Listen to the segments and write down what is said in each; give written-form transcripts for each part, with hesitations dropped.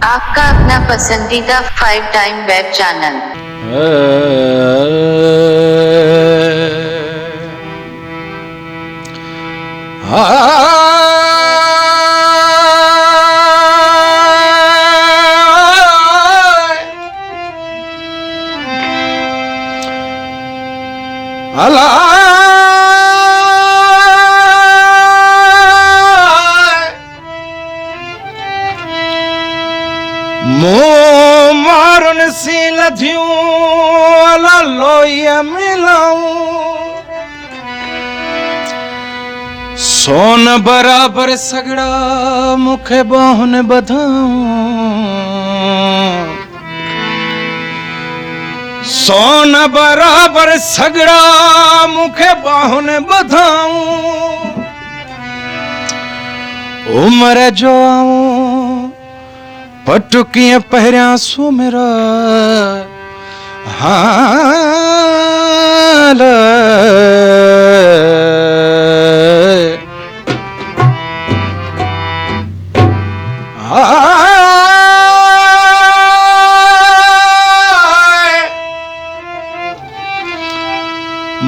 आपका अपना पसंदीदा 5 टाइम वेब चैनल। मुँह मारुन सी लथियूं अला लोईअ मिलाऊं सोन बराबर सगड़ा मुखे बाहुन बधाऊं सोन बराबर सगड़ा मुखे बाहुन बधाऊं उम्र जो आऊं पटुकीअ पहिरियां सुमिरा हाल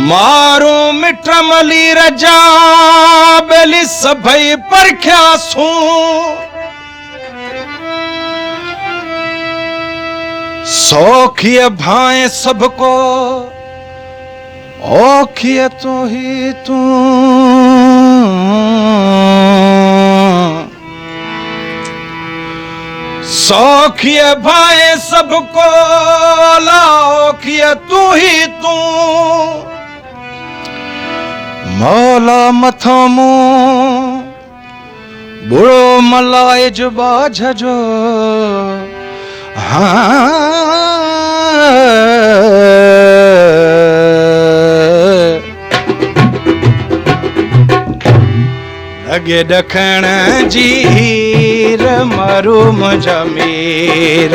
मारो मिठ मली रजा बेली सभई परख्या सूं सौखिय भाए सबको औखिय तो ही तू सौखिय भाए सबको औखिय तू ही तू मौला मथामू बुढ़ो मलाए जुबा झजो लगे दखण जी हीर मारू मुझा मीर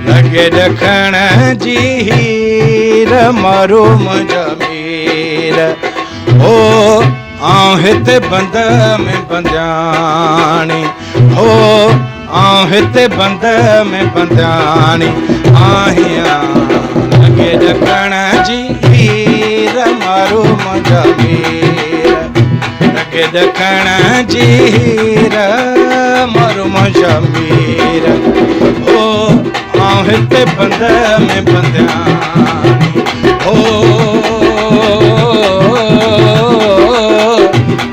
लगे दखण जी हीर मारू मुझा मीर ओ आऊं हिते बंद में बंदियाणी हो आऊं हिते बंद में बंदियाणी आहियां लगे दखण जी हीर मारू मुझा मीर लगे दखण जी हीर मारू मुझा मीर ओ आऊं हिते बंद में बंदियाणी हो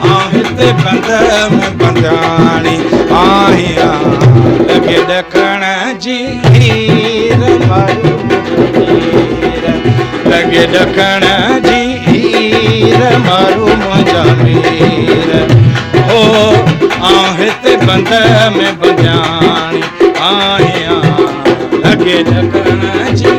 आऊं हिते बंद में बंदियाणी आहियां लगे दखण जी हीर मारू मीर लगे दखण जी हीर मारू मुझा मीर हो आऊं हिते बंद में बंदियाणी आहियां लगे दखण जी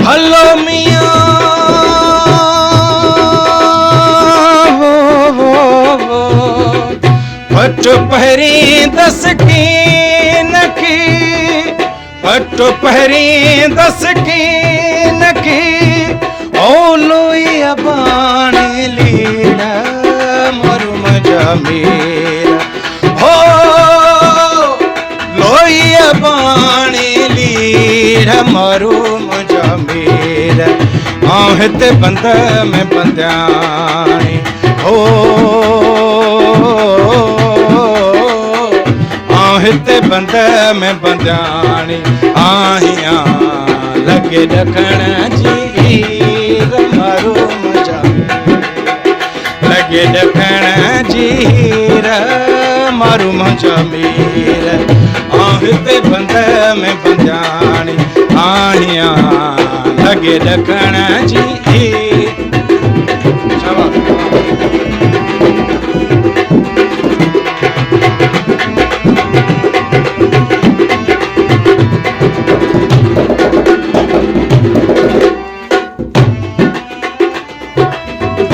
हलो मियां पटो पहरी दस की नकी पटो पहरी दस की नकी ओ लोईया बाणी लीड़ा मरु मजा मीरा हो लोईया बाणी लीड़ा मरु मजा मीरा आऊं हिते बंद में बंदियाणी हो आऊं हिते बंद में बंदियाणी आहियां लगे दखण जी हीर मारू मुझा लगे दखण जी हीर मारू मुझा मीर आऊं हिते बंद में बंदियाणी आहियां लगे दखण जी हीर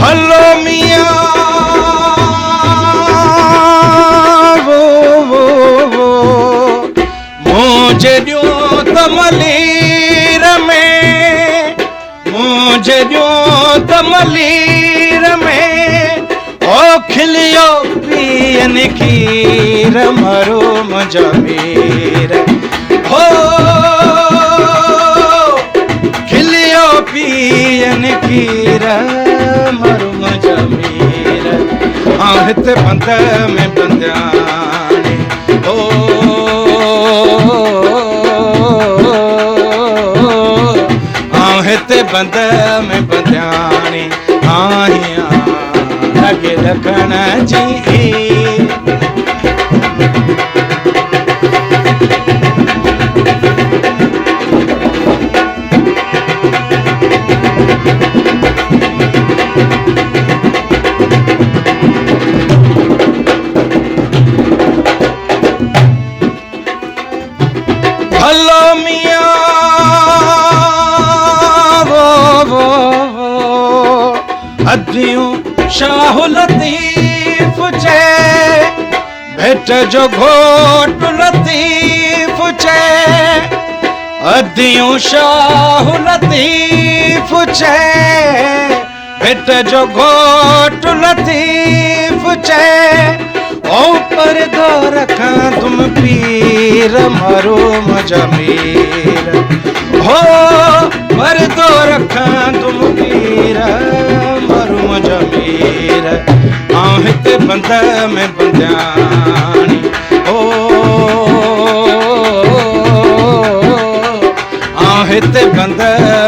हलो मियां ॾियूं त मलीर में, मुंहिंजे ॾियूं त मलीर में ओ खिलियो पीअनि खीर मरूम जमीर हो खिलियो पीअनि खीर मरूम जमीर हिते बंद में बंदियाणी ओ हिते बंद में बंदियाणी हियां लॻे ॾकण जी हलो मियां अदियूं शाह लतीफ़ चए भेट जो घोट लतीफ़ चए अदियूं शाह लतीफ़ चए भेट जो घोट लतीफ़ चए ओ परदो रखां तुम पीर मरूम जमीर हो परदो रखां तुम पीर मरूम जमीर हिते बंद में बंदियाणी ओ हिते बंद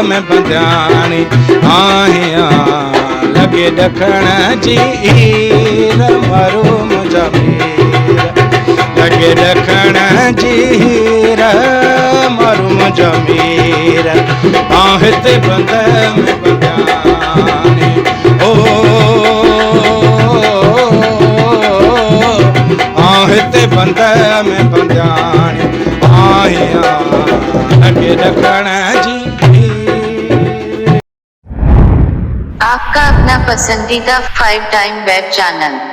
में बंदियाणी हियां लॻे ॾकण जी मरूम जमीर लॻे ॾकण जी मरूम जमीर हिते बंद में बंदियाणी ओ हिते बंद में बंदियाणी हियां लॻे ॾकण जी। आपका अपना पसंदीदा 5 टाइम वेब चैनल